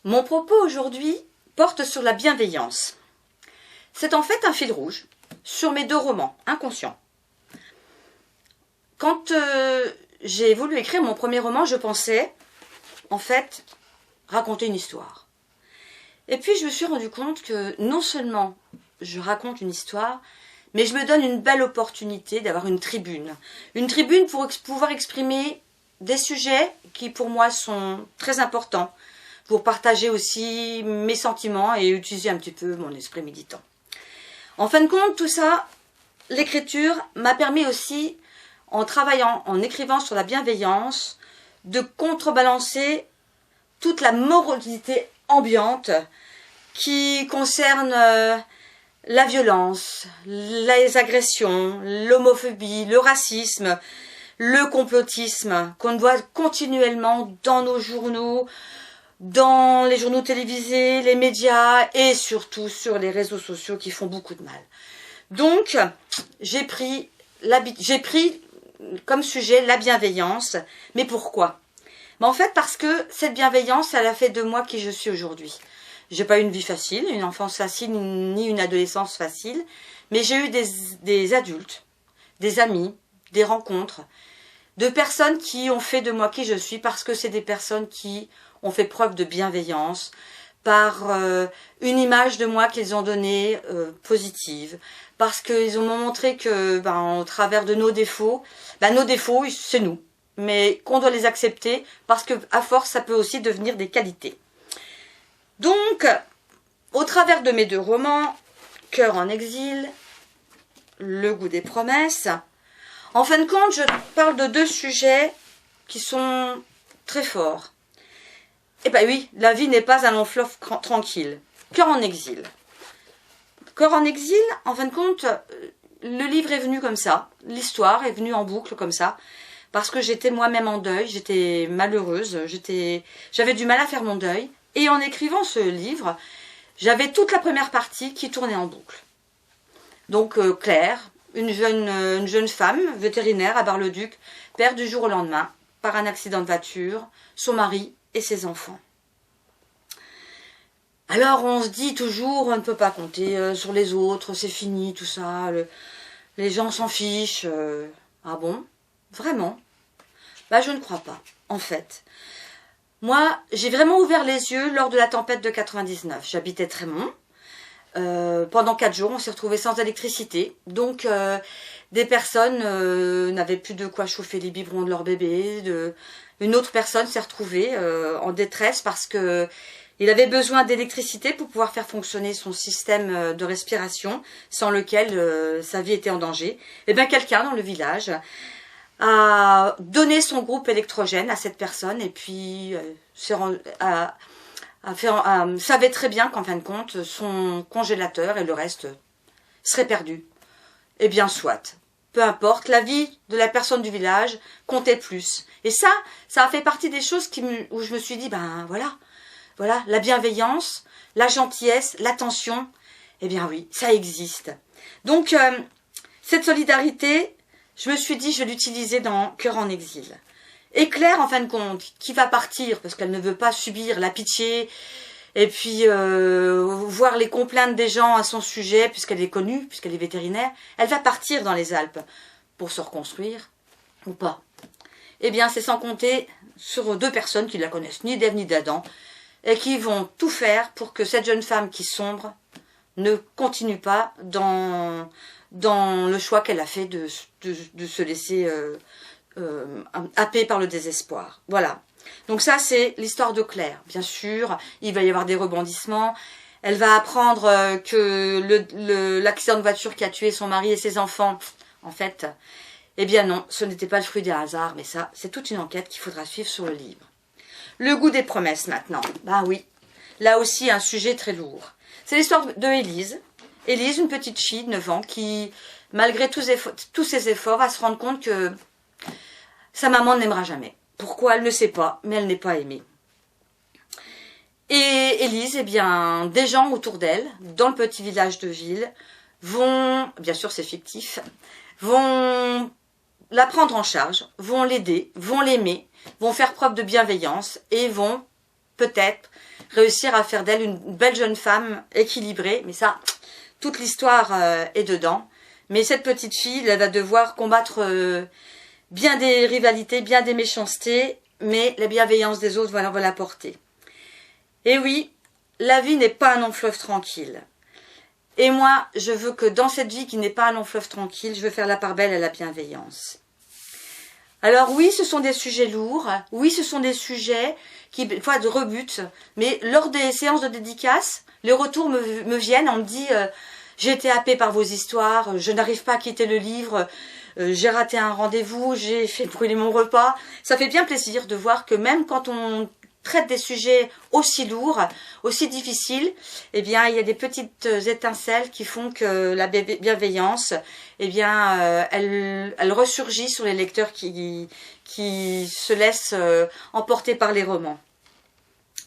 Mon propos aujourd'hui porte sur la bienveillance. C'est en fait un fil rouge sur mes deux romans inconscients. Quand j'ai voulu écrire mon premier roman, je pensais, en fait, raconter une histoire. Et puis je me suis rendu compte que non seulement je raconte une histoire, mais je me donne une belle opportunité d'avoir une tribune. Une tribune pour pouvoir exprimer des sujets qui pour moi sont très importants, pour partager aussi mes sentiments et utiliser un petit peu mon esprit méditant. En fin de compte, tout ça, l'écriture m'a permis aussi, en travaillant, en écrivant sur la bienveillance, de contrebalancer toute la morosité ambiante qui concerne la violence, les agressions, l'homophobie, le racisme, le complotisme qu'on voit continuellement dans nos journaux, dans les journaux télévisés, les médias et surtout sur les réseaux sociaux qui font beaucoup de mal. Donc, j'ai pris comme sujet la bienveillance. Mais pourquoi ? En fait, parce que cette bienveillance, elle a fait de moi qui je suis aujourd'hui. J'ai pas eu une vie facile, une enfance facile, ni une adolescence facile, mais j'ai eu des adultes, des amis, des rencontres, de personnes qui ont fait de moi qui je suis, parce que c'est des personnes qui ont fait preuve de bienveillance, par une image de moi qu'ils ont donnée positive, parce qu'ils ont montré que, au travers de nos défauts, c'est nous, mais qu'on doit les accepter, parce que à force, ça peut aussi devenir des qualités. Donc, au travers de mes deux romans, Cœur en exil, Le goût des promesses, en fin de compte, je parle de deux sujets qui sont très forts. Eh bien oui, la vie n'est pas un long fleuve tranquille. Cœur en exil. Cœur en exil, en fin de compte, le livre est venu comme ça. L'histoire est venue en boucle comme ça. Parce que j'étais moi-même en deuil, j'étais malheureuse, j'avais du mal à faire mon deuil. Et en écrivant ce livre, j'avais toute la première partie qui tournait en boucle. Donc Claire, une jeune femme vétérinaire à Bar-le-Duc, perd du jour au lendemain, par un accident de voiture, son mari et ses enfants. Alors on se dit toujours, on ne peut pas compter sur les autres, c'est fini tout ça, les gens s'en fichent. Ah bon ? Vraiment ? Je ne crois pas, en fait. Moi, j'ai vraiment ouvert les yeux lors de la tempête de 99. J'habitais Trémont. Pendant 4 jours, on s'est retrouvés sans électricité. Donc, des personnes n'avaient plus de quoi chauffer les biberons de leur bébé. Une autre personne s'est retrouvée en détresse parce que il avait besoin d'électricité pour pouvoir faire fonctionner son système de respiration, sans lequel sa vie était en danger. Et bien, quelqu'un dans le village a donné son groupe électrogène à cette personne et puis savait très bien qu'en fin de compte, son congélateur et le reste seraient perdus. Eh bien, soit. Peu importe, la vie de la personne du village comptait plus. Et ça a fait partie des choses où je me suis dit, voilà, la bienveillance, la gentillesse, l'attention, eh bien oui, ça existe. Donc, cette solidarité, je me suis dit, je vais l'utiliser dans Cœur en exil. Et Claire, en fin de compte, qui va partir parce qu'elle ne veut pas subir la pitié et puis voir les complaintes des gens à son sujet, puisqu'elle est connue, puisqu'elle est vétérinaire, elle va partir dans les Alpes pour se reconstruire ou pas. Eh bien, c'est sans compter sur 2 personnes qui ne la connaissent ni d'Ève ni d'Adam et qui vont tout faire pour que cette jeune femme qui sombre ne continue pas dans le choix qu'elle a fait de se laisser happer par le désespoir. Voilà. Donc ça, c'est l'histoire de Claire. Bien sûr, il va y avoir des rebondissements. Elle va apprendre que l'accident de voiture qui a tué son mari et ses enfants, en fait, eh bien non, ce n'était pas le fruit des hasards, mais ça, c'est toute une enquête qu'il faudra suivre sur le livre. Le goût des promesses, maintenant. Oui, là aussi, un sujet très lourd. C'est l'histoire de Élise. Élise, une petite fille de 9 ans qui, malgré tous ses efforts, va se rendre compte que sa maman ne l'aimera jamais. Pourquoi, elle ne sait pas, mais elle n'est pas aimée. Et Élise, eh bien, des gens autour d'elle, dans le petit village de ville, vont, bien sûr c'est fictif, vont la prendre en charge, vont l'aider, vont l'aimer, vont faire preuve de bienveillance et vont peut-être réussir à faire d'elle une belle jeune femme équilibrée. Mais ça, toute l'histoire est dedans. Mais cette petite fille, elle va devoir combattre bien des rivalités, bien des méchancetés, mais la bienveillance des autres va la porter. Et oui, la vie n'est pas un long fleuve tranquille. Et moi, je veux que dans cette vie qui n'est pas un long fleuve tranquille, je veux faire la part belle à la bienveillance. Alors oui, ce sont des sujets lourds, oui, ce sont des sujets qui, des fois, rebutent, mais lors des séances de dédicace, les retours me viennent, on me dit j'ai été happée par vos histoires, je n'arrive pas à quitter le livre, j'ai raté un rendez-vous, j'ai fait brûler mon repas. Ça fait bien plaisir de voir que même quand on traite des sujets aussi lourds, aussi difficiles, eh bien, il y a des petites étincelles qui font que la bienveillance, eh bien, elle ressurgit sur les lecteurs qui se laissent emporter par les romans.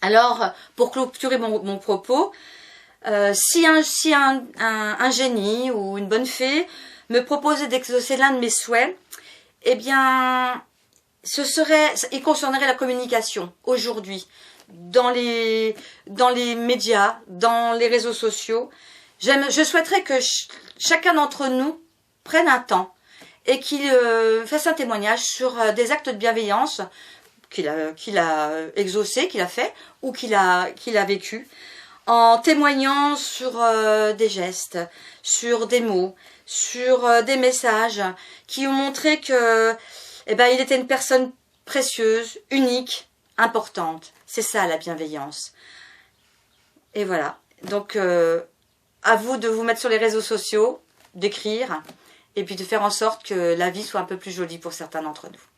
Alors, pour clôturer mon propos, si un génie ou une bonne fée me proposait d'exaucer l'un de mes souhaits, eh bien, il concernerait la communication aujourd'hui, dans les médias, dans les réseaux sociaux. Je souhaiterais que chacun d'entre nous prenne un temps et qu'il fasse un témoignage sur des actes de bienveillance qu'il a exaucé, qu'il a fait ou qu'il a vécu, en témoignant sur des gestes, sur des mots, sur des messages qui ont montré que il était une personne précieuse, unique, importante. C'est ça la bienveillance. Et voilà. Donc, à vous de vous mettre sur les réseaux sociaux, d'écrire, et puis de faire en sorte que la vie soit un peu plus jolie pour certains d'entre nous.